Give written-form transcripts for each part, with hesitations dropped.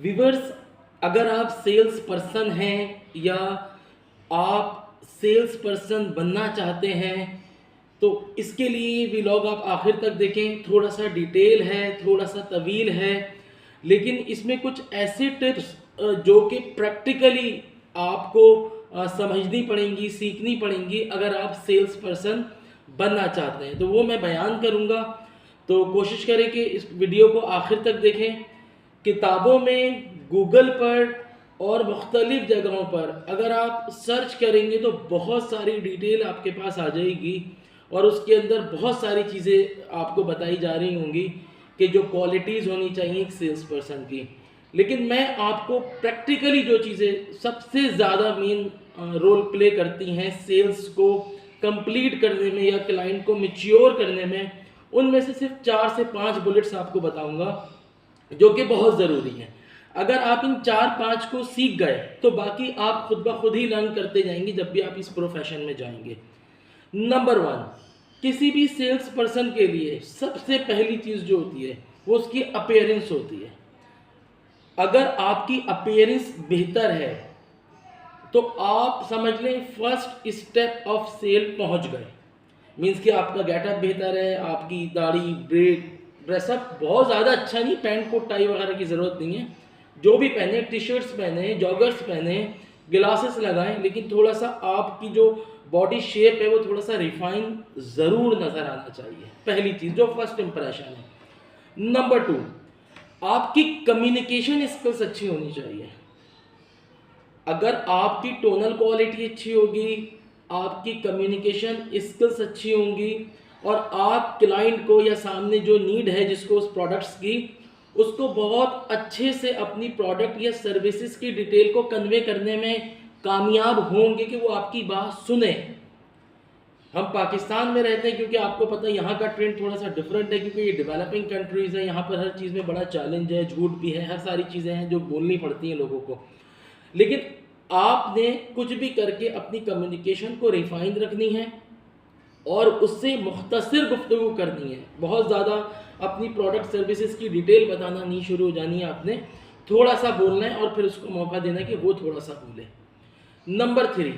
Viewers, अगर आप sales person हैं या आप सेल्स पर्सन बनना चाहते हैं तो इसके लिए ये व्लॉग आप आखिर तक देखें। थोड़ा सा डिटेल है, थोड़ा सा तवील है, लेकिन इसमें कुछ ऐसे टिप्स जो कि प्रैक्टिकली आपको समझनी पड़ेंगी, सीखनी पड़ेंगी अगर आप सेल्स पर्सन बनना चाहते हैं, तो वो मैं बयान करूँगा। तो कोशिश करें कि इस वीडियो को आखिर तक देखें। किताबों में, गूगल पर और मुख्तलिफ़ जगहों पर अगर आप सर्च करेंगे तो बहुत सारी डिटेल आपके पास आ जाएगी और उसके अंदर बहुत सारी चीज़ें आपको बताई जा रही होंगी कि जो क्वालिटीज़ होनी चाहिए एक सेल्स पर्सन की। लेकिन मैं आपको प्रैक्टिकली जो चीज़ें सबसे ज़्यादा मेन रोल प्ले करती हैं सेल्स को कंप्लीट करने में या क्लाइंट को मैच्योर करने में, उनमें से सिर्फ 4 से 5 बुलेट्स आपको बताऊंगा जो कि बहुत ज़रूरी हैं। अगर आप इन 4-5 को सीख गए तो बाकी आप खुद ब खुद ही लर्न करते जाएंगे जब भी आप इस प्रोफेशन में जाएंगे। नंबर 1, किसी भी सेल्स पर्सन के लिए सबसे पहली चीज़ जो होती है वो उसकी अपीयरेंस होती है। अगर आपकी अपीयरेंस बेहतर है तो आप समझ लें फर्स्ट स्टेप ऑफ सेल पहुंच गए। मीन्स कि आपका गेटअप बेहतर है, आपकी दाढ़ी, ब्रेड, ड्रेसअप बहुत ज़्यादा अच्छा नहीं, पैंट कोट टाई वगैरह की ज़रूरत नहीं है। जो भी पहने, टी शर्ट्स पहने, जॉगर्स पहने, ग्लासेस लगाएं, लेकिन थोड़ा सा आपकी जो बॉडी शेप है वो थोड़ा सा रिफाइन ज़रूर नज़र आना चाहिए। पहली चीज़ जो फर्स्ट इंप्रेशन है। नंबर 2, आपकी कम्युनिकेशन स्किल्स अच्छी होनी चाहिए। अगर आपकी टोनल क्वालिटी अच्छी होगी, आपकी कम्युनिकेशन स्किल्स अच्छी होंगी और आप क्लाइंट को या सामने जो नीड है जिसको उस प्रोडक्ट्स की, उसको बहुत अच्छे से अपनी प्रोडक्ट या सर्विसेज की डिटेल को कन्वे करने में कामयाब होंगे कि वो आपकी बात सुने। हम पाकिस्तान में रहते हैं क्योंकि आपको पता है यहाँ का ट्रेंड थोड़ा सा डिफरेंट है, क्योंकि ये डेवलपिंग कंट्रीज़ है, यहाँ पर हर चीज़ में बड़ा चैलेंज है, झूठ भी है, हर सारी चीज़ें हैं जो बोलनी पड़ती हैं लोगों को। लेकिन आपने कुछ भी करके अपनी कम्युनिकेशन को रिफाइन रखनी है और उससे मुख्तसर गुफ्तगू करनी है। बहुत ज़्यादा अपनी प्रोडक्ट सर्विसेज की डिटेल बताना नहीं शुरू हो जानी है, आपने थोड़ा सा बोलना है और फिर उसको मौका देना है कि वो थोड़ा सा बोले। नंबर 3,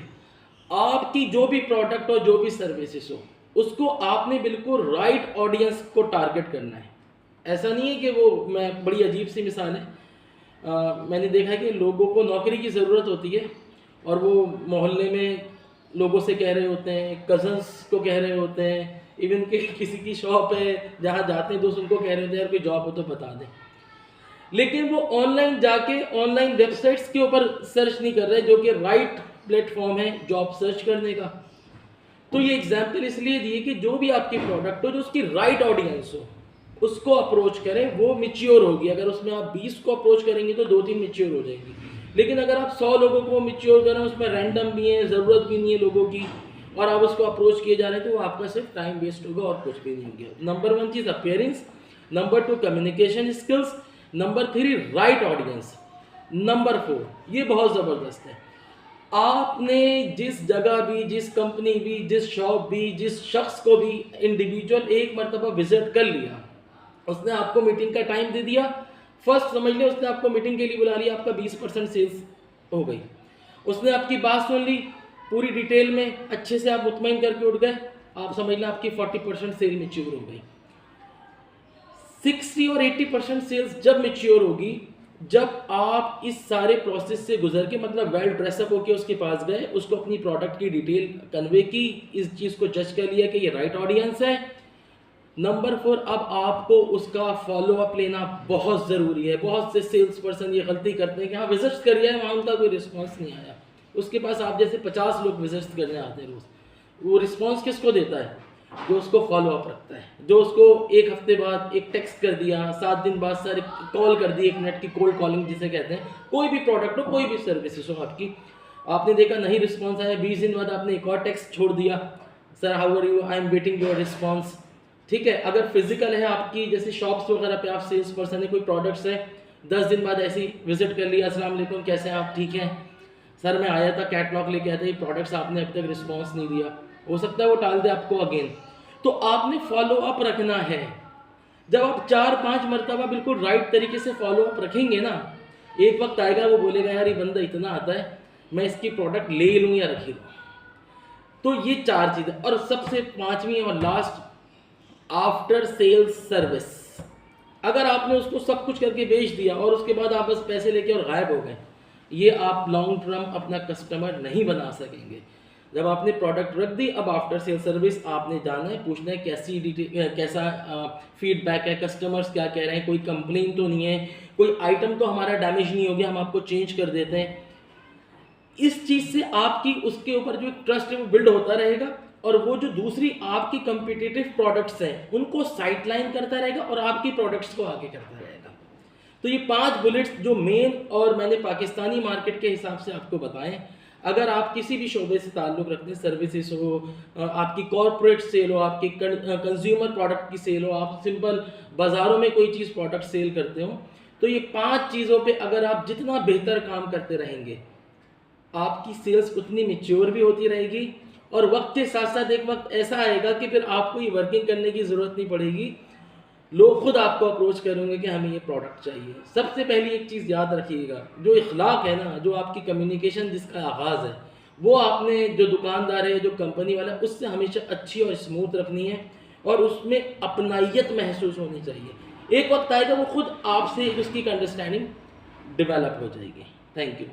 आपकी जो भी प्रोडक्ट हो, जो भी सर्विसेज हो, उसको आपने बिल्कुल राइट ऑडियंस को टारगेट करना है। ऐसा नहीं है कि वो, मैं बड़ी अजीब सी मिसाल है, मैंने देखा है कि लोगों को नौकरी की ज़रूरत होती है और वो मोहल्ले में लोगों से कह रहे होते हैं, कज़न्स को कह रहे होते हैं, इवन कि किसी की शॉप है जहाँ जाते हैं दोस्त, उनको कह रहे होते हैं यार कोई जॉब हो तो बता दें। लेकिन वो ऑनलाइन जाके ऑनलाइन वेबसाइट्स के ऊपर सर्च नहीं कर रहे जो कि राइट प्लेटफॉर्म है जॉब सर्च करने का। तो ये एग्जाम्पल इसलिए दिए कि जो भी आपकी प्रोडक्ट हो, जो उसकी राइट ऑडियंस हो, उसको अप्रोच करें, वो मिच्योर होगी। अगर उसमें आप 20 को अप्रोच करेंगे तो 2-3 मिच्योर हो जाएंगी। लेकिन अगर आप 100 लोगों को मिच्योर करें, उसमें रैंडम भी है, ज़रूरत भी नहीं है लोगों की, और आप उसको अप्रोच किए जा रहे हैं, तो वो आपका सिर्फ टाइम वेस्ट होगा और कुछ भी नहीं होगा। नंबर 1 चीज़ appearance, number 2 communication skills, number 3 right audience, number 4 ये बहुत ज़बरदस्त है, आपने जिस जगह भी, जिस कंपनी भी, जिस शॉप भी, जिस शख्स को भी इंडिविजुअल एक मरतबा विजिट कर लिया, उसने आपको मीटिंग का टाइम दे दिया, फर्स्ट समझ लिया उसने आपको मीटिंग के लिए बुला लिया, आपका 20% सेल्स हो गई। उसने आपकी बात सुन ली पूरी डिटेल में, अच्छे से आप मुतमईन करके उठ गए, आप समझ लें आपकी 40% सेल मैच्योर हो गई। 60 और 80% सेल्स जब मैच्योर होगी, जब आप इस सारे प्रोसेस से गुजर के, मतलब वेल ड्रेसअप होके उसके पास गए, उसको अपनी प्रोडक्ट की डिटेल कन्वे की, इस चीज़ को जज कर लिया कि ये राइट ऑडियंस है। नंबर 4, अब आपको उसका फॉलो अप लेना बहुत ज़रूरी है। बहुत से सेल्स पर्सन ये गलती करते हैं कि हाँ विजिट्स करिए, वहाँ उनका कोई रिस्पॉन्स नहीं आया, उसके पास आप जैसे 50 लोग विजिट्स करने आते हैं रोज़, वो रिस्पॉन्स किसको देता है? जो उसको फॉलो अप रखता है, जो उसको एक हफ्ते बाद एक टेक्स्ट कर दिया, 7 दिन बाद सारे कॉल कर दी, 1 मिनट की कोल्ड कॉलिंग जिसे कहते हैं। कोई भी प्रोडक्ट हो, कोई भी सर्विसेज हो आपकी, आपने देखा नहीं रिस्पॉन्स आया, 20 दिन बाद आपने एक और टेक्स्ट छोड़ दिया, sir how are you, I am waiting your response. ठीक है, अगर फिजिकल है आपकी, जैसे शॉप्स वगैरह पे आप सेल्स पर्सन है, कोई प्रोडक्ट्स है, 10 दिन बाद ऐसी विजिट कर लिया, अस्सलाम वालेकुम कैसे हैं आप, ठीक हैं सर, मैं आया था कैटलॉग लेके आया था, ये प्रोडक्ट्स आपने अभी तक रिस्पॉन्स नहीं दिया, हो सकता है वो टाल दे आपको अगेन। तो आपने फॉलो अप रखना है। जब आप 4-5 मरतबा बिल्कुल राइट तरीके से फॉलो अप रखेंगे ना, एक वक्त आएगा वो बोलेगा यार ये बंदा इतना आता है, मैं इसकी प्रोडक्ट ले लूँ या रख लूँ। तो ये 4 चीज़ें। और सबसे 5वीं और लास्ट, आफ्टर सेल्स सर्विस। अगर आपने उसको सब कुछ करके बेच दिया और उसके बाद आप बस पैसे लेके और गायब हो गए, ये आप लॉन्ग टर्म अपना कस्टमर नहीं बना सकेंगे। जब आपने प्रोडक्ट रख दी, अब आफ्टर सेल सर्विस आपने जाना है, पूछना है कैसा फीडबैक है, कस्टमर्स क्या कह रहे हैं, कोई कंप्लेन तो नहीं है, कोई आइटम तो हमारा डैमेज नहीं हो गया, हम आपको चेंज कर देते हैं। इस चीज़ से आपकी उसके ऊपर जो ट्रस्ट है वो बिल्ड होता रहेगा, और वो जो दूसरी आपकी कंपिटिटिव प्रोडक्ट्स हैं उनको साइडलाइन करता रहेगा और आपकी प्रोडक्ट्स को आगे करता रहेगा। तो ये 5 बुलेट्स जो मेन और मैंने पाकिस्तानी मार्केट के हिसाब से आपको बताएं। अगर आप किसी भी शोबे से ताल्लुक़ रखते हैं, सर्विसेज हो, आपकी कॉरपोरेट सेल हो, आपकी कंज्यूमर प्रोडक्ट की सेल हो, आप सिंपल बाज़ारों में कोई चीज़ प्रोडक्ट सेल करते हो, तो ये 5 चीज़ों पे अगर आप जितना बेहतर काम करते रहेंगे, आपकी सेल्स उतनी मैच्योर भी होती रहेगी, और वक्त के साथ साथ एक वक्त ऐसा आएगा कि फिर आपको ये वर्किंग करने की ज़रूरत नहीं पड़ेगी, लोग खुद आपको अप्रोच करेंगे कि हमें ये प्रोडक्ट चाहिए। सबसे पहली एक चीज़ याद रखिएगा, जो इखलाक है ना, जो आपकी कम्युनिकेशन जिसका आगाज़ है, वो आपने जो दुकानदार है, जो कंपनी वाला है, उससे हमेशा अच्छी और स्मूथ रखनी है, और उसमें अपनाइयत महसूस होनी चाहिए। एक वक्त आएगा वो खुद आपसे उसकी अंडरस्टैंडिंग डेवलप हो जाएगी। Thank you.